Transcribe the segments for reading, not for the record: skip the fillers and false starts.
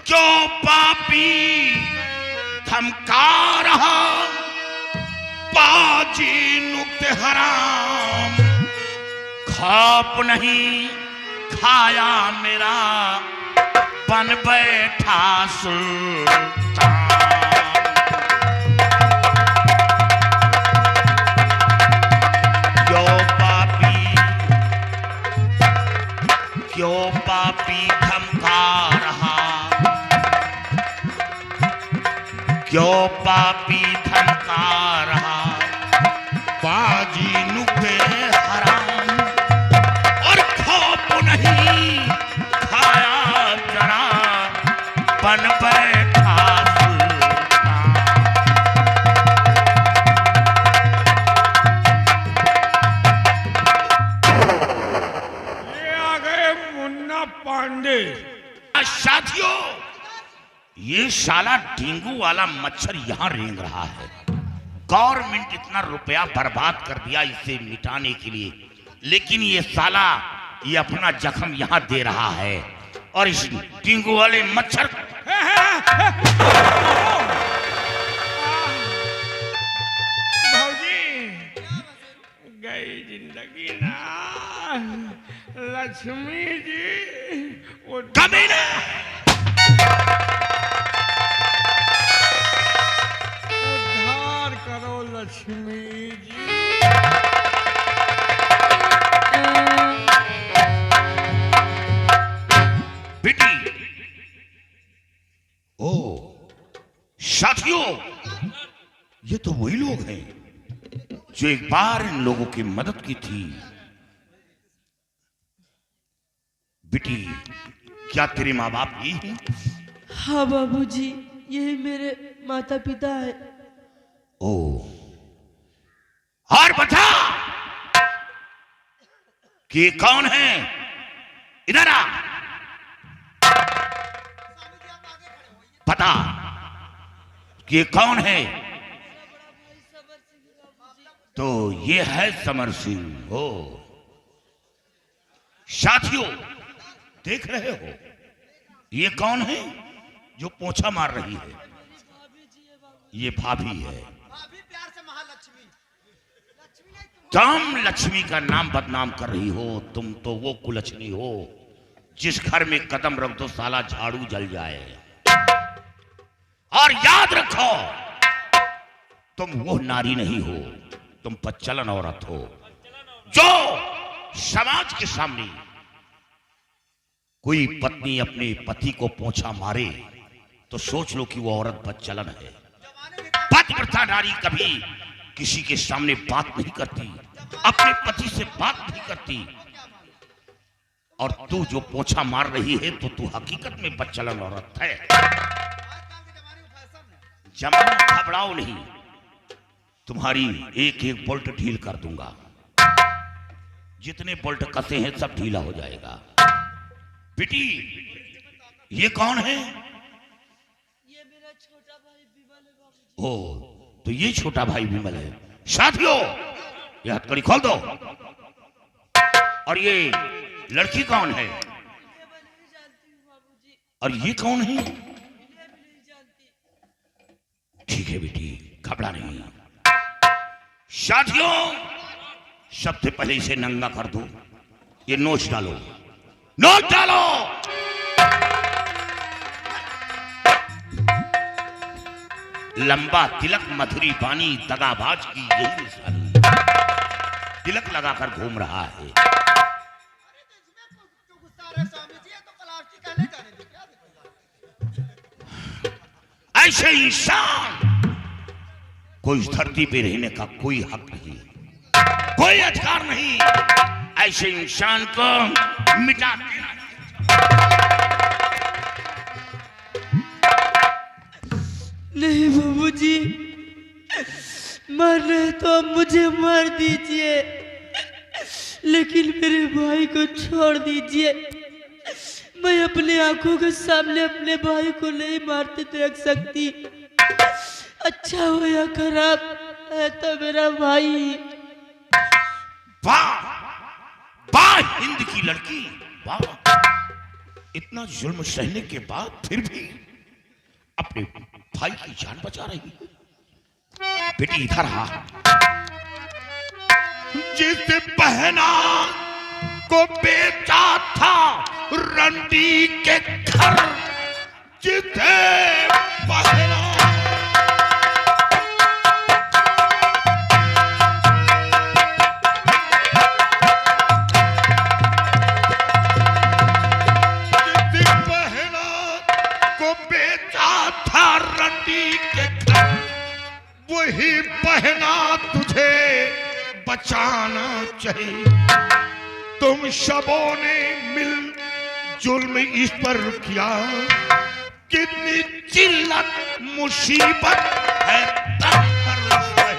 क्यों पापी थमका रहा बाजी नुक्ते हराम, खौफ नहीं खाया मेरा बन बैठा सुल्तान। क्यों पापी धमका रहा, क्यों पापी धमका रहा बाजी नुक्ते हराम, और खौफ नहीं खाया जरा बन बैठा सुल्तान। ये आ गए मुन्ना पांडे। साथियों, ये साला डेंगू वाला मच्छर यहाँ रेंग रहा है। गवर्नमेंट इतना रुपया बर्बाद कर दिया इसे मिटाने के लिए, लेकिन ये साला ये अपना जख्म यहाँ दे रहा है। और इस डेंगू वाले मच्छर भौजी गई जिंदगी ना, लक्ष्मी जी कमीने उद्धार करो लक्ष्मी जी। बेटी। ओ साथियों, ये तो वही लोग हैं जो एक बार इन लोगों की मदद की थी। बेटी, क्या तेरे माँ बाप ये हैं? हाँ बाबूजी, यही मेरे माता पिता है। ओ, और बता कि ये कौन है? इधर आ, पता कि ये कौन है? तो ये है समर सिंह। हो साथियों, देख रहे हो ये कौन है जो पोछा मार रही है? ये भाभी है। तुम लक्ष्मी का नाम बदनाम कर रही हो। तुम तो वो कुलच्छनी हो जिस घर में कदम रख दो साला झाड़ू जल जाए। और याद रखो, तुम वो नारी नहीं हो, तुम प्रचलन औरत हो जो समाज के सामने कोई पत्नी अपने पति को पोंछा मारे तो सोच लो कि वो औरत प्रचलन है। पतिव्रता नारी कभी किसी के सामने बात नहीं करती, अपने पति से बात नहीं करती। और तू जो पोंछा मार रही है तो तू हकीकत में प्रचलन औरत है। जमाना घबराओ नहीं, तुम्हारी एक एक बोल्ट ढील कर दूंगा। जितने बोल्ट कसे हैं सब ढीला हो जाएगा। बेटी, ये कौन है? ये मेरा छोटा भाई विमल है बाबूजी। ओ, तो ये छोटा भाई विमल है। साथियों, ये हथकड़ी खोल दो। और ये लड़की कौन है? ये मैं नहीं जानती हूँ बाबूजी। और ये कौन है? ये भी नहीं जानती। ठीक है बेटी, घबरा नहीं। साथियों, सबसे पहले इसे नंगा कर दो। ये नोच डालो, नोच डालो। लंबा तिलक मधुरी बानी दगाबाज की यही निशानी। तिलक लगाकर घूम रहा है। ऐसे इंसान को इस धरती पे रहने का कोई हक नहीं, कोई अधिकार नहीं। ऐसे इंसान को मिटा देना। नहीं बाबूजी, मर रहे तो अब मुझे मार दीजिए, लेकिन मेरे भाई को छोड़ दीजिए। मैं अपने आंखों के सामने अपने भाई को नहीं मारते देख सकती। अच्छा हो या खराब है तो मेरा भाई। वाह वाह, हिंद की लड़की वाह। इतना जुल्म सहने के बाद फिर भी अपने भाई की जान बचा रही है। बेटी इधर आ। जिस बहना को बेचा था रंडी के घर, जिसे बहना वही बहना तुझे बचाना चाहिए। तुम सबों ने मिल जुल्म इस पर किया, कितनी जिल्लत मुसीबत है तब पर सही।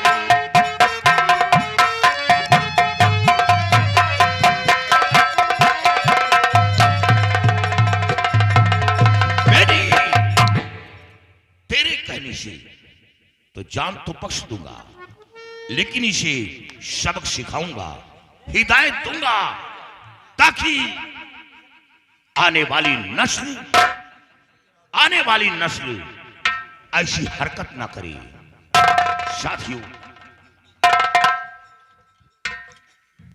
बेटी, तेरे कहने से तो जान तो बख्श दूंगा, लेकिन इसे सबक सिखाऊंगा, हिदायत दूंगा, ताकि आने वाली नस्ल ऐसी हरकत ना करे। साथियों,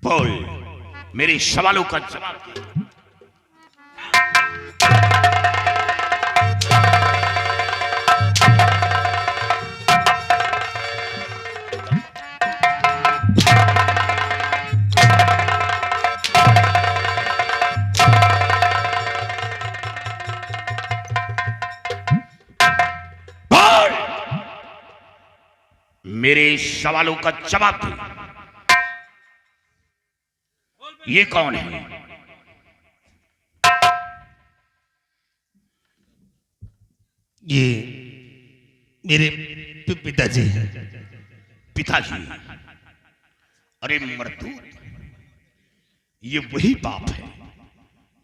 बोल, मेरे सवालों का जवाब दे। मेरे सवालों का जवाब दे। ये कौन है? ये मेरे पिताजी हैं। पिताजी? अरे मर्दूद, ये वही बाप है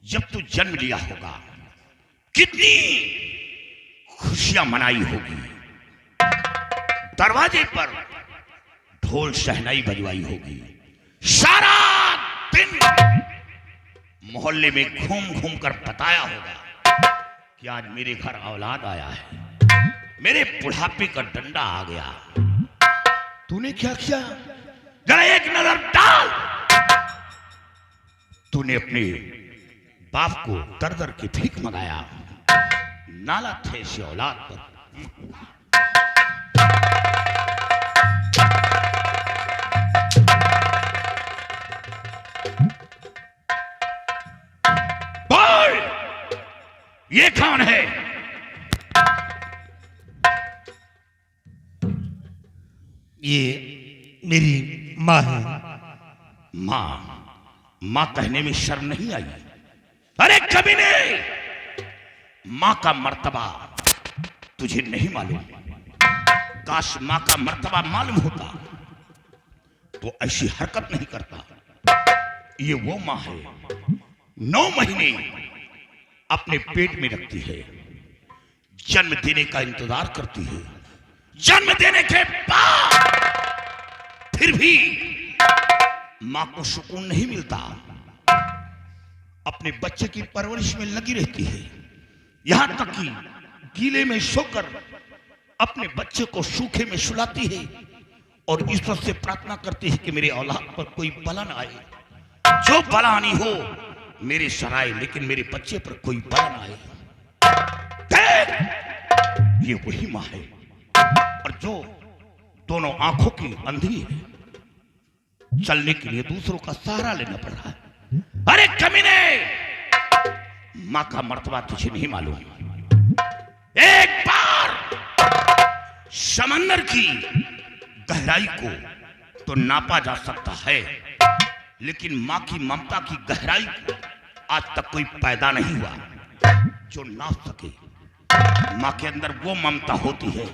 जब तू जन्म लिया होगा कितनी खुशियां मनाई होगी, दरवाजे पर ढोल शहनाई बजवाई होगी, सारा दिन मोहल्ले में घूम घूम कर बताया होगा कि आज मेरे घर औलाद आया है, मेरे बुढ़ापे का डंडा आ गया। तूने क्या किया? जरा एक नजर डाल। तूने अपने बाप को दर दर की भीख मंगाया, नाला थे से औलाद पर। बोल, ये कौन है? ये मेरी माँ है। माँ? माँ कहने में शर्म नहीं आई? अरे कभी नहीं। माँ का मर्तबा तुझे नहीं मालूम। काश माँ का मर्तबा मालूम होता तो ऐसी हरकत नहीं करता। ये वो माँ है 9 महीने अपने पेट में रखती है, जन्म देने का इंतजार करती है। जन्म देने के बाद फिर भी मां को सुकून नहीं मिलता, अपने बच्चे की परवरिश में लगी रहती है, यहां तक कि गीले में सोकर अपने बच्चे को सूखे में सुलाती है और ईश्वर से प्रार्थना करती है कि मेरे औलाद पर कोई बला ना आए, जो बला आनी हो मेरे सराय, लेकिन मेरे बच्चे पर कोई बला ना आए। देख, ये वही मां है और जो दोनों आंखों की अंधी है, चलने के लिए दूसरों का सहारा लेना पड़ रहा है। अरे कमीने, मां का मर्तबा तुझे नहीं मालूम। एक बार समंदर की गहराई को तो नापा जा सकता है, लेकिन मां की ममता की गहराई को आज तक कोई पैदा नहीं हुआ जो नाप सके। मां के अंदर वो ममता होती है।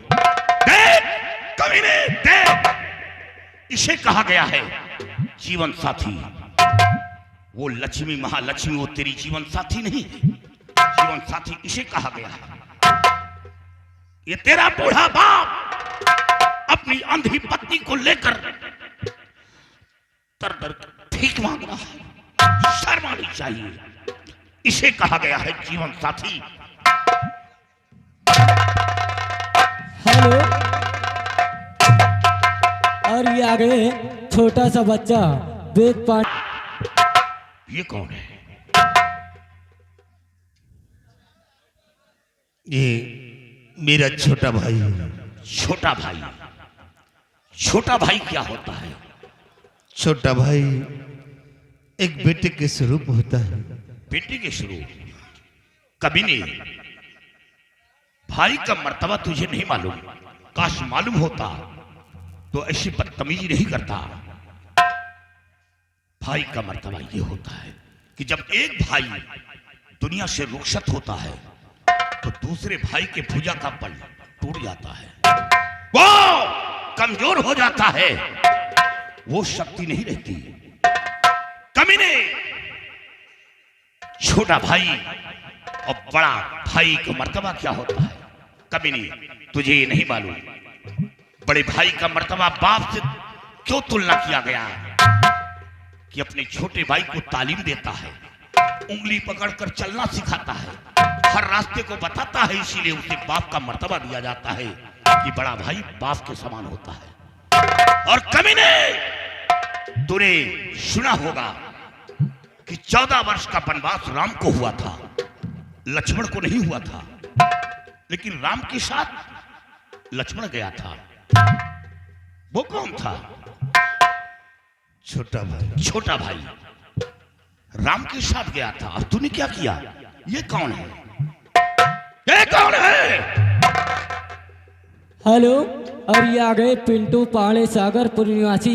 देख कमीने, देख, इसे कहा गया है जीवन साथी। वो लक्ष्मी, महालक्ष्मी, वो तेरी जीवन साथी नहीं है। जीवन साथी इसे कहा गया है। ये तेरा बूढ़ा बाप अपनी अंधी पत्नी को लेकर दर दर भीख मांग रहा है। शर्म आनी चाहिए। इसे कहा गया है जीवन साथी। हेलो। और ये आ गए छोटा सा बच्चा वेद पाठ। ये कौन है? ये मेरा छोटा भाई है। छोटा भाई? छोटा भाई क्या होता है? छोटा भाई एक बेटे के स्वरूप होता है। बेटे के शुरू कभी नहीं। भाई का मर्तबा तुझे नहीं मालूम? काश मालूम होता तो ऐसी बदतमीजी नहीं करता। भाई का मर्तबा ये होता है कि जब एक भाई दुनिया से रुखसत होता है तो दूसरे भाई के भुजा का बल टूट जाता है, वो कमजोर हो जाता है, वो शक्ति नहीं रहती। कमीने, छोटा भाई और बड़ा भाई का मर्तबा क्या होता है? कमीने, तुझे ये नहीं मालूम? बड़े भाई का मर्तबा बाप से क्यों तुलना किया गया कि अपने छोटे भाई को तालीम देता है, उंगली पकड़कर चलना सिखाता है, हर रास्ते को बताता है, इसीलिए उसे बाप का मर्तबा दिया जाता है कि बड़ा भाई बाप के समान होता है। और कमीने, तूने सुना होगा कि 14 वर्ष का वनवास राम को हुआ था, लक्ष्मण को नहीं हुआ था, लेकिन राम के साथ लक्ष्मण गया था। वो कौन था? छोटा भाई। छोटा भाई राम के साथ गया था और तूने क्या किया? ये कौन है? ये कौन है? हेलो। और ये आ गए पिंटू पाड़े सागरपुर निवासी।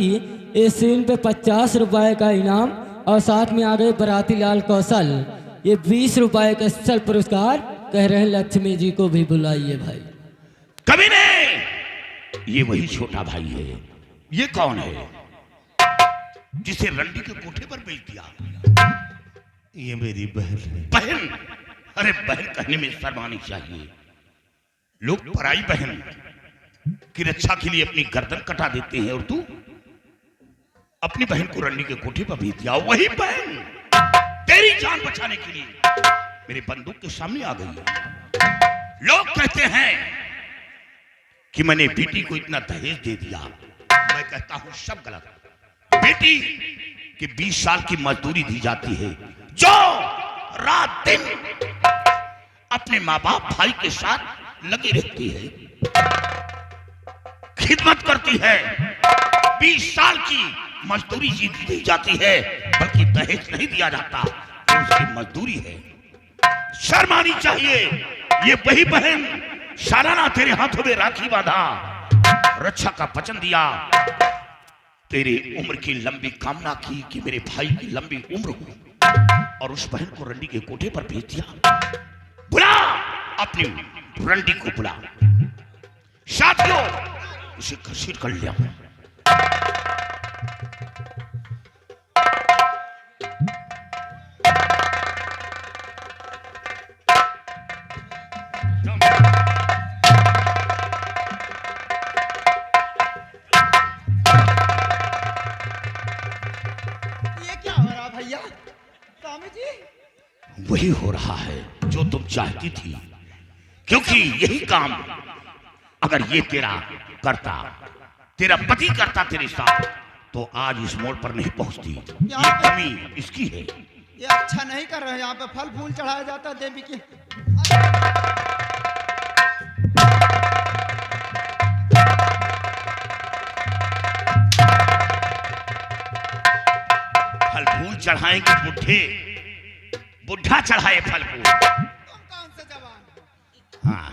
इस सीन पे 50 रुपए का इनाम और साथ में आ गए बराती लाल कौशल। ये 20 रुपए का स्पेशल पुरस्कार। कह रहे हैं लक्ष्मी जी को भी बुलाइए भाई। कभी नहीं। ये वही छोटा भाई है। ये कौन है जिसे रंडी के कोठे पर बेच दिया? ये मेरी बहन है। बहन? अरे बहन कहने में शर्म आनी चाहिए। लोग पराई बहन की रक्षा के लिए अपनी गर्दन कटा देते हैं और तू अपनी बहन को रंडी के कोठे पर भेज दिया। वही बहन तेरी जान बचाने के लिए मेरे बंदूक के सामने आ गई। लोग कहते हैं कि मैंने बेटी को इतना दहेज दे दिया। मैं कहता हूं सब गलत। बेटी की 20 साल की मजदूरी दी जाती है, जो रात दिन अपने माँ बाप भाई के साथ लगी रहती है, खिदमत करती है। 20 साल की मजदूरी दी जाती है, बल्कि दहेज नहीं दिया जाता, तो उसकी मजदूरी है। शर्म आनी चाहिए। ये वही बहन सालाना तेरे हाथों में राखी बांधा, रक्षा का वचन दिया, तेरे उम्र की लंबी कामना की कि मेरे भाई की लंबी उम्र हो, और उस बहन को रंडी के कोठे पर भेज दिया। बुला अपनी रंडी को, बुला। साथियों, उसे घसीट कर लिया। वही हो रहा है जो तुम चाहती थी, क्योंकि यही काम अगर ये तेरा करता, तेरा पति करता तेरे साथ, तो आज इस मोड़ पर नहीं पहुंचती। ये कमी इसकी है। ये अच्छा नहीं कर रहे हैं। यहाँ पे फल फूल चढ़ाया जाता है देवी की। फल फूल चढ़ाएंगे बुढ़े, बुढ़ा चढ़ाए फल फूल। तुम कौन से जवान? हाँ,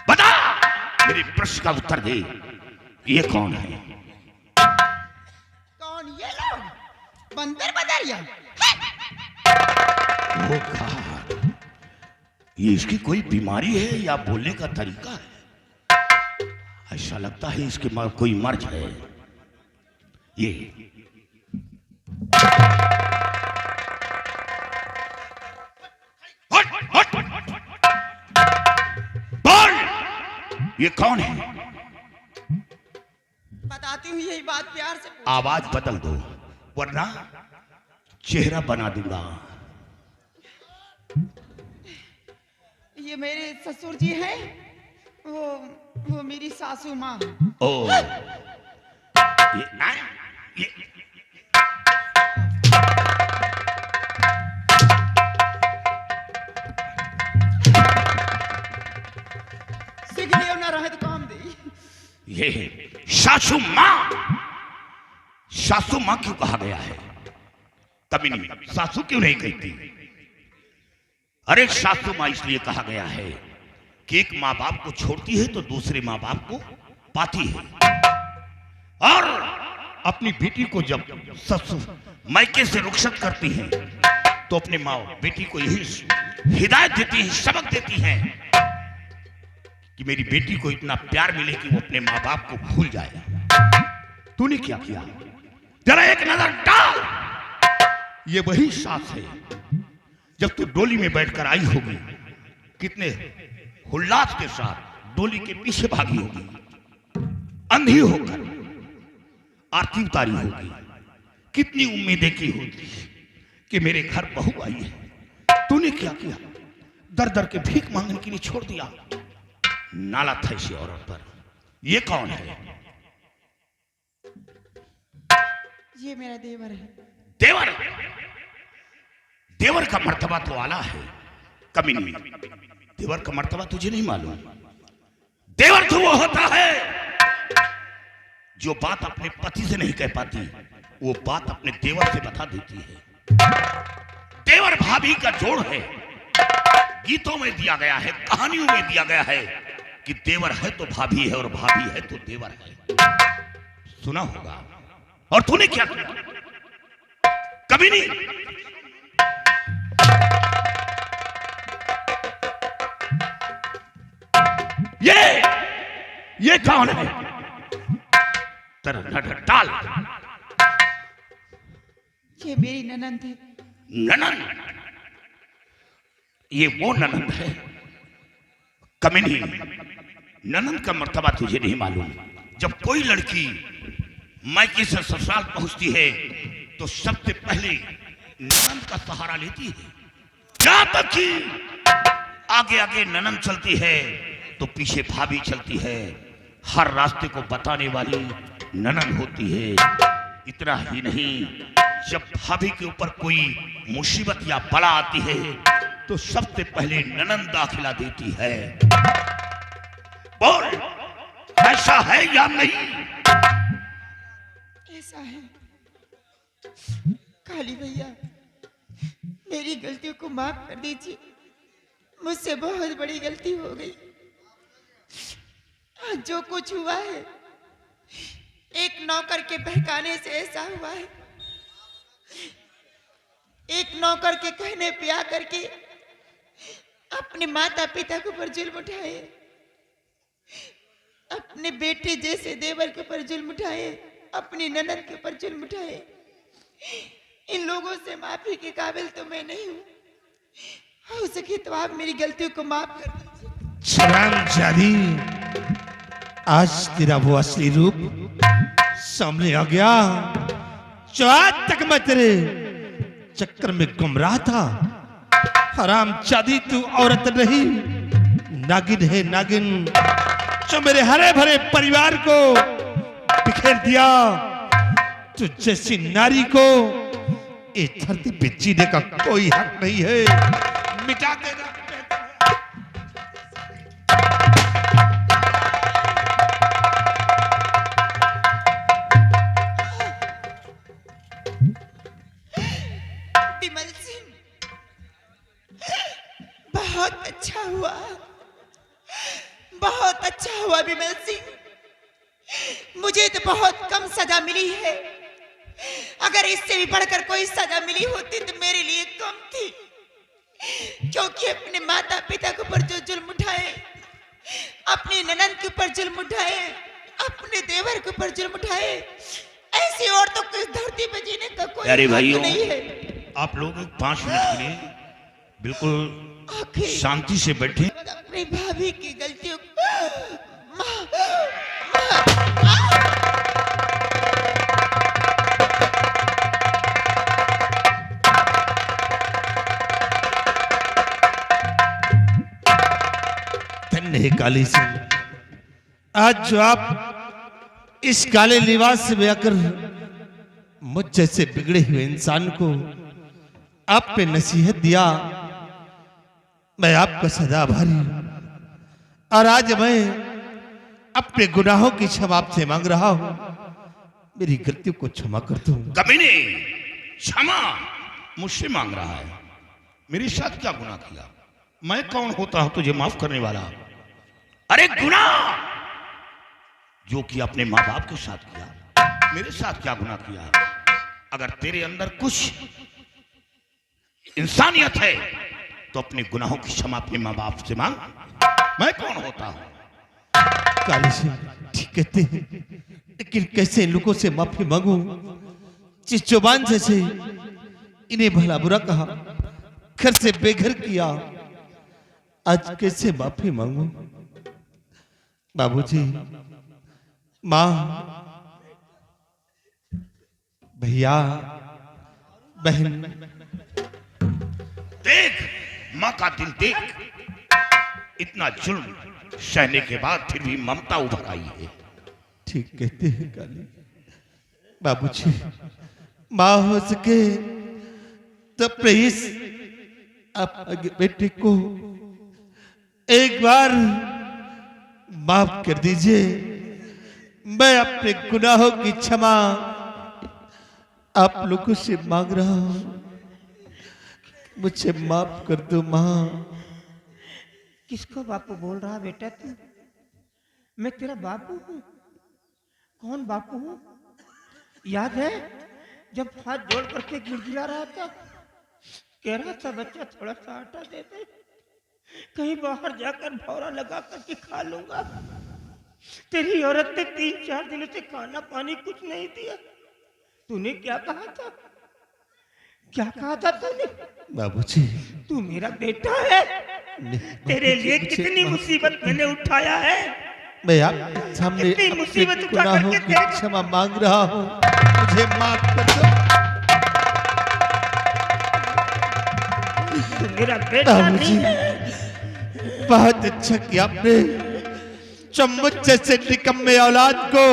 बता, मेरे प्रश्न का उत्तर दे। ये कौन है? कौन? ये लोग बंदर बदरिया। ओ गॉड, ये इसकी कोई बीमारी है या बोलने का तरीका है? ऐसा लगता है इसके कोई मर्ज है। ये हट, हट, बोल, ये कौन है? बताती हूँ, यही बात प्यार से पूछ। आवाज बदल दो, वरना चेहरा बना दूंगा। ये मेरे ससुर जी हैं, वो मेरी सासू माँ। ओ ये सिगलियो न रहे तो काम दे। ये सासू माँ। सासू माँ क्यों कहा गया है? कभी नहीं, सासू क्यों नहीं कहती? अरे सासू माँ इसलिए कहा गया है कि एक माँ बाप को छोड़ती है तो दूसरे माँ बाप को पाती है, और अपनी बेटी को जब ससुर मायके से रुखसत करती है तो अपने माँ बेटी को यही हिदायत देती है, सबक देती है कि मेरी बेटी को इतना प्यार मिले कि वो अपने माँ बाप को भूल जाए। तूने क्या किया? जरा एक नजर डाल। ये वही सास है जब तू डोली में बैठकर आई होगी, कितने हुल्लास के साथ डोली के पीछे भागी होगी, अंधी होकर आरती उतारी होगी, कितनी उम्मीदें की होगी कि मेरे घर बहू आई है। तूने क्या किया? दर दर के भीख मांगने के लिए छोड़ दिया। नाला था इसी औरत पर। ये कौन है? ये मेरा देवर है। देवर? देवर का मर्तबा तो आला है कमीनी। देवर का मर्तबा तुझे नहीं मालूम? देवर तो वो होता है जो बात अपने पति से नहीं कह पाती, वो बात अपने देवर से बता देती है। देवर भाभी का जोड़ है। गीतों में दिया गया है, कहानियों में दिया गया है कि देवर है तो भाभी है और भाभी है तो देवर है। सुना होगा। और तूने क्या किया? कभी नहीं। ये कौन है? तेरा नजर डाल। ये मेरी ननंद है। ननंद? ये वो ननंद है कमीनी। ननंद का मर्तबा तुझे नहीं मालूम? जब कोई लड़की मायके से ससुराल पहुंचती है तो सबसे पहले ननंद का सहारा लेती है। जहां तक कि आगे आगे ननंद चलती है तो पीछे भाभी चलती है। हर रास्ते को बताने वाली ननंद होती है। इतना ही नहीं, जब भाभी के ऊपर कोई मुसीबत या बला आती है तो सबसे पहले ननंद दाखिला देती है। बोल, ऐसा है या नहीं? ऐसा है। काली भैया, मेरी गलतियों को माफ कर दीजिए। मुझसे बहुत बड़ी गलती हो गई। आज जो कुछ हुआ है एक नौकर के बहकाने से ऐसा हुआ है। एक नौकर के कहने पे आकर के अपने माता पिता के ऊपर जुल्म उठाए, अपने बेटे जैसे देवर के ऊपर जुल्म उठाए, अपनी ननद के ऊपर जुल्म उठाए। इन लोगों से माफी के काबिल तो मैं नहीं हूँ। हो सके तो आप मेरी गलतियों को माफ कर दीजिए। शराम जादी, आज तेरा वो असली रूप सामने आ गया। जो आज तक मैं तेरे चक्कर में गुमराह था। हराम जादी, तू औरत नहीं, नागिन है नागिन, जो मेरे हरे भरे परिवार को बिखेर दिया। तू जैसी नारी को इस धरती पे जीने का कोई हक नहीं है। मिटा देना। विमल सिंह, बहुत अच्छा हुआ, बहुत अच्छा हुआ विमल सिंह। मुझे तो बहुत कम सजा मिली है। अगर इससे भी बढ़कर कोई सजा मिली होती तो मेरे लिए कम थी, क्योंकि अपने माता पिता के ऊपर जो जुल्म उठाए, अपनी ननद के ऊपर जुल्म उठाए, अपने देवर के ऊपर जुल्म उठाए, ऐसी औरतों को इस धरती पे जीने का कोई अरे हक भाइयों, नहीं है। आप लोग 5 मिनट के लिए बिल्कुल आखिर शांति से बैठे। अपनी भाभी की गलतियों नहीं काली सिंह, आज जो आप इस काले लिबास में आकर मुझ जैसे बिगड़े हुए इंसान को आपने नसीहत दिया, मैं आपका सदा आभारी हूं। और आज मैं अपने गुनाहों की क्षमा आपसे मांग रहा हूं, मेरी गलतियों को क्षमा कर दो। कमीने, क्षमा मुझसे मांग रहा है? मेरे साथ क्या गुनाह किया? मैं कौन होता हूं तुझे माफ करने वाला? अरे गुनाह जो कि अपने माँ बाप के साथ किया, मेरे साथ क्या गुनाह किया? अगर तेरे अंदर कुछ इंसानियत है तो अपने गुनाहों की क्षमा अपने माँ बाप से मांग। मैं कौन होता हूं? काली सिंह ठीक कहते हैं, लेकिन कैसे इन लोगों से माफी मांगू जिस जुबान से इन्हें भला बुरा कहा, घर से बेघर किया, आज कैसे माफी मांगू? बाबूजी, माँ, भैया, बहन, देख माँ का दिल देख, इतना जुल्म सहने के बाद फिर भी ममता उभर आई है। ठीक कहते हैं काली। बाबूजी, माँ हो सके तो प्लीज आप आगे बेटे को एक बार माफ कर दीजिए। मैं अपने गुनाहों की क्षमा आप लोगों से मांग रहा हूं, मुझे माफ कर दो माँ। किसको बापू बोल रहा बेटा तू? मैं तेरा बापू हूँ। कौन बापू हूँ? याद है जब हाथ जोड़ करके गिड़गिड़ा रहा था, कह रहा था बच्चा थोड़ा सा आटा दे दे, कहीं बाहर जाकर भौरा लगा करके खा लूंगा। तेरी औरत ने 3-4 दिनों से खाना पानी कुछ नहीं दिया। तूने क्या कहा था? क्या कहा था तूने? बाबूजी, तू मेरा बेटा है। तेरे लिए कितनी मुसीबत मैंने उठाया है। मैं आपके सामने इतनी अपने मुसीबत उठा गुनाहों करके की तेरे- क्षमा मांग रहा हूँ, मुझे माफ कर दो। तू मेरा बेटा बाबूजी, नहीं है। बहुत अच्छा किया आपने। चम्मच जैसे निकम्मे औलाद को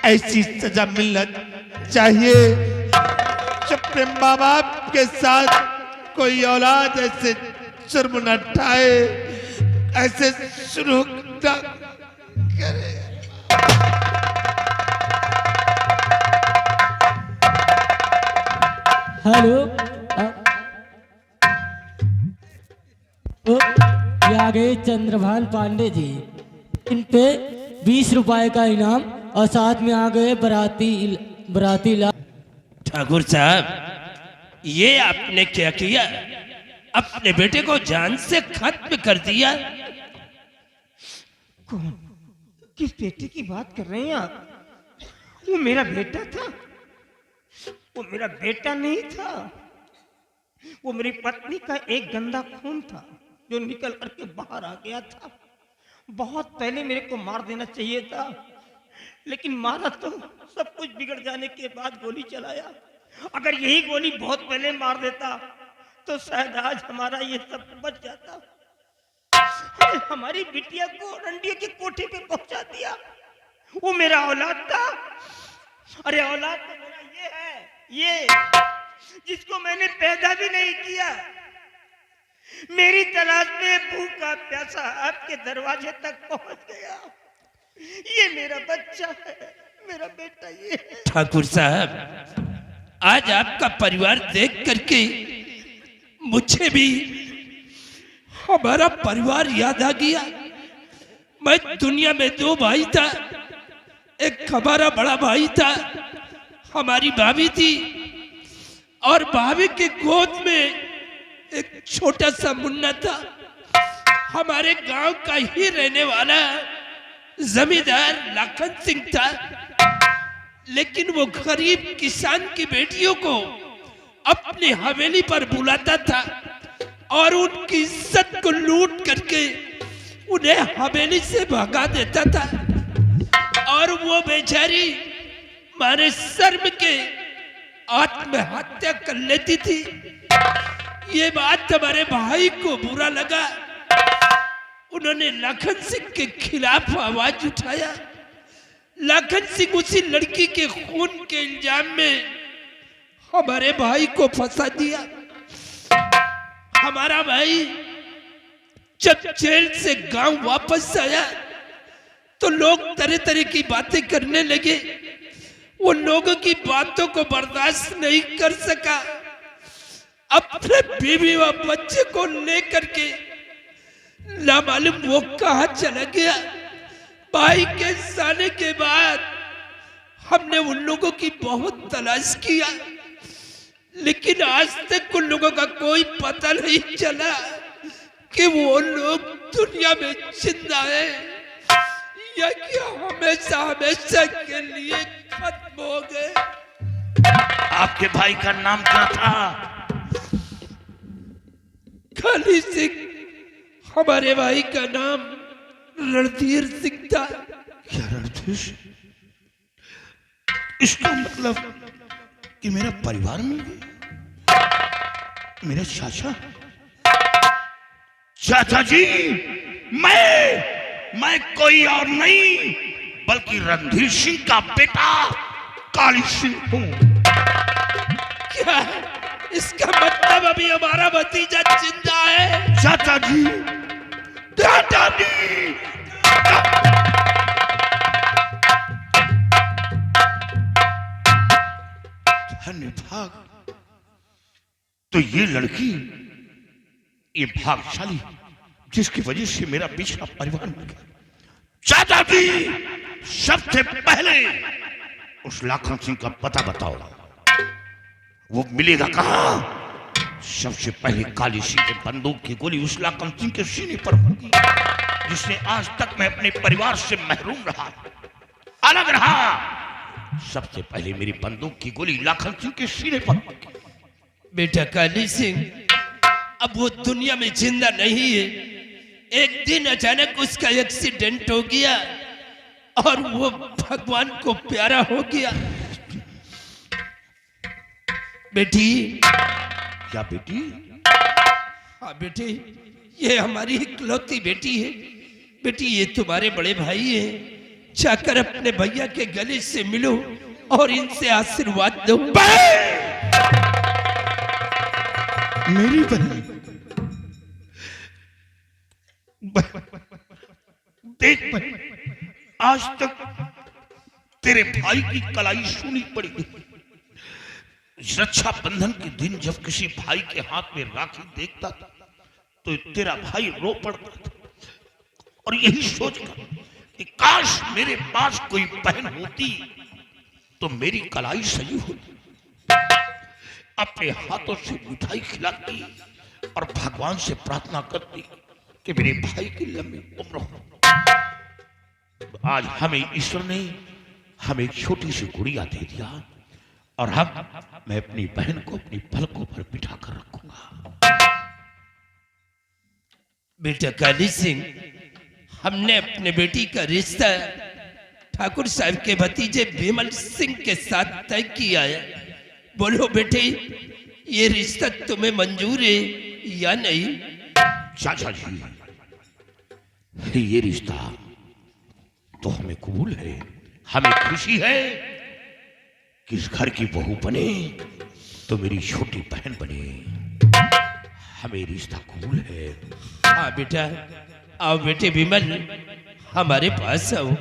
ऐसी सजा मिलना चाहिए। अपने माँ बाप के साथ कोई औलाद ऐसे जुर्म न ढाए, ऐसे शुरू न करे। हेलो ये आ गए चंद्रभान पांडे जी। इन पे 20 रुपए का इनाम और साथ में आ गए बराती लाल। ठाकुर साहब, ये आपने क्या किया? अपने बेटे को जान से खत्म कर दिया। कौन? किस बेटे की बात कर रहे हैं आप? वो मेरा बेटा था। वो मेरा बेटा नहीं था। वो मेरी पत्नी का एक गंदा खून था जो निकल करके बाहर आ गया था। बहुत पहले मेरे को मार देना चाहिए था, लेकिन मारा तो सब कुछ बिगड़ जाने के बाद गोली चलाया। अगर यही गोली बहुत पहले मार देता तो शायद आज हमारा ये सब बच जाता। अरे हमारी बिटिया को रंडिया की कोठी पे पहुंचा दिया। वो मेरा औलाद था। अरे औलाद तो मेरा ये है, ये जिसको मैंने पैदा भी नहीं किया। मेरी तलाश में भूखा प्यासा आपके दरवाजे तक पहुंच गया। ये मेरा बच्चा है, मेरा बेटा ये है। ठाकुर साहब, आज आपका परिवार देख करके मुझे भी हमारा परिवार याद आ गया। मैं दुनिया में 2 भाई था। एक हमारा बड़ा भाई था, हमारी भाभी थी, और भाभी के गोद में एक छोटा सा मुन्ना था। हमारे गांव का ही रहने वाला जमींदार लाखन सिंह था, लेकिन वो गरीब किसान की बेटियों को अपनी हवेली पर बुलाता था और उनकी इज्जत को लूट करके उन्हें हवेली से भगा देता था। और वो बेचारी मारे शर्म के आत्महत्या कर लेती थी। ये बात हमारे भाई को बुरा लगा। उन्होंने लाखन सिंह के खिलाफ आवाज उठाया। लाखन सिंह उसी लड़की के खून के इल्जाम में हमारे भाई को फंसा दिया। हमारा भाई जब जेल से गांव वापस आया तो लोग तरह तरह की बातें करने लगे। वो लोगों की बातों को बर्दाश्त नहीं कर सका। अपने बीवी व बच्चे को लेकर के नामालूम वो कहां चला गया। भाई के जाने के बाद हमने उन लोगों की बहुत तलाश किया, लेकिन आज तक उन लोगों का कोई पता नहीं चला कि वो लोग दुनिया में जिंदा है या कि हमेशा हमेशा के लिए खत्म हो गए। आपके भाई का नाम क्या था? काली सिंह। हमारे भाई का नाम रणधीर सिंह था। क्या रणधीर? इसका मतलब कि मेरा परिवार मिल गया, मेरे चाचा। चाचा जी, मैं कोई और नहीं बल्कि रणधीर सिंह का बेटा काली सिंह हूं। क्या इसका मतलब अभी हमारा भतीजा जिंदा है? चाचा जी, दादाजी, धन्य भाग। तो ये लड़की, ये भाग्यशाली जिसकी वजह से मेरा पिछड़ा परिवार मिल गया। चाचा जी, सबसे पहले उस लाखन सिंह का पता बताओ, वो मिलेगा कहां? सबसे पहले काली सिंह के बंदूक की गोली उस लाखन सिंह के सीने पर होगी, जिसने आज तक मैं अपने परिवार से महरूम रहा, अलग रहा। सबसे पहले मेरी बंदूक की गोली लाखन सिंह के सीने पर होगी। बेटा काली सिंह अब वो दुनिया में जिंदा नहीं है। एक दिन अचानक उसका एक्सीडेंट हो गया और वो भगवान को प्यारा हो गया। बेटी। क्या बेटी? हाँ बेटी, ये हमारी इकलौती बेटी है। बेटी, ये तुम्हारे बड़े भाई हैं। जाकर अपने भैया के गले से मिलो और इनसे आशीर्वाद दो। मेरी बहन, देख बहन, आज तक तेरे भाई की कलाई सुनी पड़ी। रक्षा बंधन के दिन जब किसी भाई के हाथ में राखी देखता था तो तेरा भाई रो पड़ता था, और यही सोचकर कि काश मेरे पास कोई बहन होती तो मेरी कलाई सही होती, अपने हाथों से मिठाई खिलाती और भगवान से प्रार्थना करती कि मेरे भाई की लंबी उम्र हो। आज हमें ईश्वर ने हमें एक छोटी सी गुड़िया दे दिया, और मैं अपनी बहन को अपनी पलकों पर बिठा कर रखूंगा। बेटा काली सिंह, हमने अपने बेटी का रिश्ता ठाकुर साहब के भतीजे विमल सिंह के साथ तय किया है। बोलो बेटे, ये रिश्ता तुम्हें मंजूर है या नहीं? चाचा जी, ये रिश्ता तो हमें कबूल है। हमें खुशी है कि इस घर की बहू बने तो मेरी छोटी बहन बने। हमें रिश्ता कबूल है। हाँ बेटा, आओ बेटे विमल, हमारे पास आओ।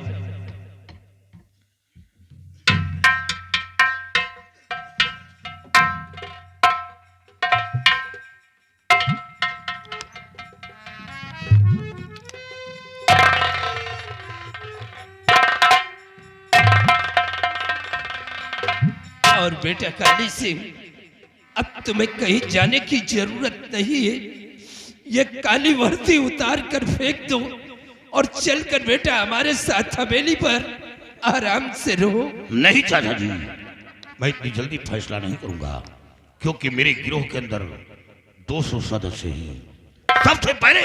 और बेटा काली सिंह, अब तुम्हें कहीं जाने की जरूरत नहीं है। ये काली वर्दी उतार कर फेंक दो और चलकर बेटा हमारे साथ हवेली पर आराम से रहो। नहीं चाचा जी, मैं इतनी जल्दी फैसला नहीं करूंगा, क्योंकि मेरे गिरोह के अंदर 200 सदस्य हैं। सबसे पहले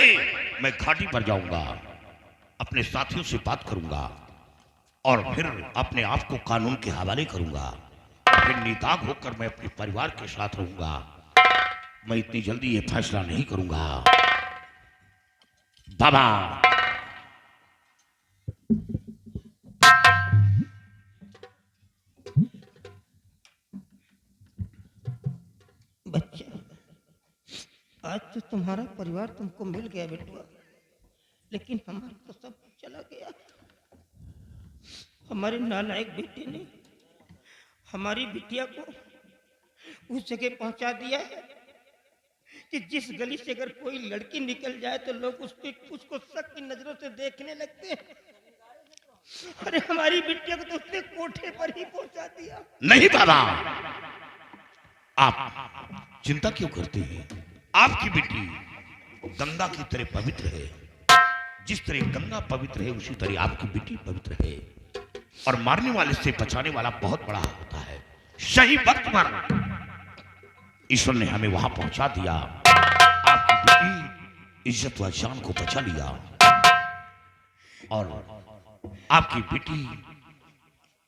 मैं घाटी पर जाऊंगा, अपने साथियों से बात करूंगा और फिर अपने आप को कानून के हवाले करूंगा। फिर निदाग होकर मैं अपने परिवार के साथ रहूंगा। मैं इतनी जल्दी ये फैसला नहीं करूंगा। बाबा बच्चा, आज तो तुम्हारा परिवार तुमको मिल गया बेटुआ, लेकिन हमारा तो सब चला गया। हमारे नालायक बेटे ने हमारी बिटिया को उस जगह पहुंचा दिया है कि जिस गली से अगर कोई लड़की निकल जाए तो लोग उसको शक की नजरों से देखने लगते हैं। अरे हमारी बिटिया को तो उसने कोठे पर ही पहुंचा दिया। नहीं बाबा, आप चिंता क्यों करते हैं? आपकी बेटी गंगा की तरह पवित्र है। जिस तरह गंगा पवित्र है उसी तरह आपकी बेटी पवित्र है। और मारने वाले से बचाने वाला बहुत बड़ा होता है। सही वक्त पर ईश्वर ने हमें वहां पहुंचा दिया। आपकी बेटी इज्जत व जान को बचा लिया। और आपकी बेटी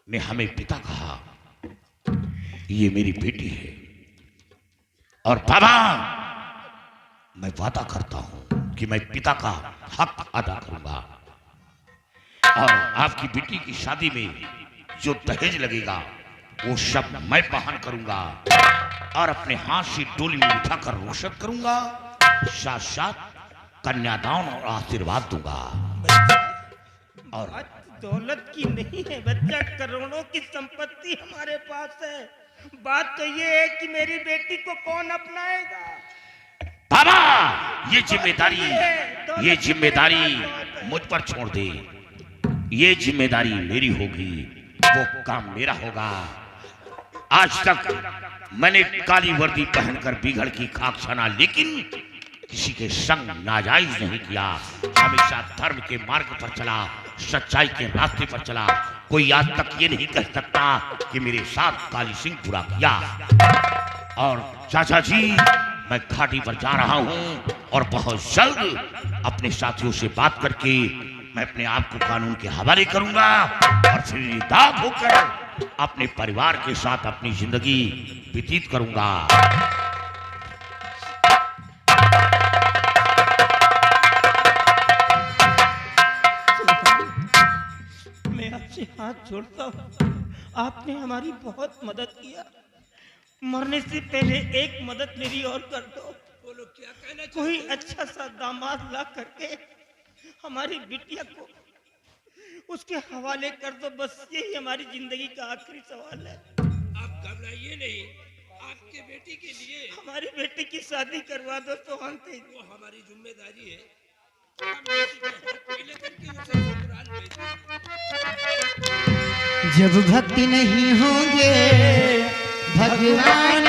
ने हमें पिता कहा। ये मेरी बेटी है। और बाबा, मैं वादा करता हूं कि मैं पिता का हक अदा करूंगा। और आपकी बेटी की शादी में जो दहेज लगेगा वो सब मैं वहन करूंगा। और अपने हाथ से डोली में उठाकर रोशन करूंगा। साथ साथ कन्यादान और आशीर्वाद दूंगा। और बात दौलत की नहीं है बच्चा, करोड़ों की संपत्ति हमारे पास है। बात तो ये है कि मेरी बेटी को कौन अपनाएगा। बाबा, ये जिम्मेदारी मुझ पर छोड़ दे। ये जिम्मेदारी मेरी होगी, वो काम मेरा होगा। आज तक मैंने काली वर्दी पहनकर बिगड़ की खाक छाना, लेकिन किसी के संग नाजायज नहीं किया। हमेशा धर्म के मार्ग पर चला, सच्चाई के रास्ते पर चला। कोई आज तक ये नहीं कह सकता कि मेरे साथ काली सिंह बुरा किया। और चाचा जी, मैं घाटी पर जा रहा हूं और बहुत जल्द अपने साथियों से बात करके मैं अपने आप को कानून के हवाले करूंगा। और फिर निदाग होकर अपने परिवार के साथ अपनी जिंदगी व्यतीत करूंगा। मैं आपसे हाथ जोड़ता हूँ, आपने हमारी बहुत मदद किया। मरने से पहले एक मदद मेरी और कर दो। बोलो क्या कहना कोई अच्छा सा दामाद ला करके हमारी बिटिया को उसके हवाले कर दो। बस यही हमारी जिंदगी का आखिरी सवाल है। आप घबराइए नहीं, आपके बेटी के लिए हमारी बेटी की शादी करवा दो तो अंत ही। वो हमारी जिम्मेदारी है। हम किसी के हाथ पहले करके उसे ससुराल भेज देंगे। जब भक्ति नहीं होंगे भगवान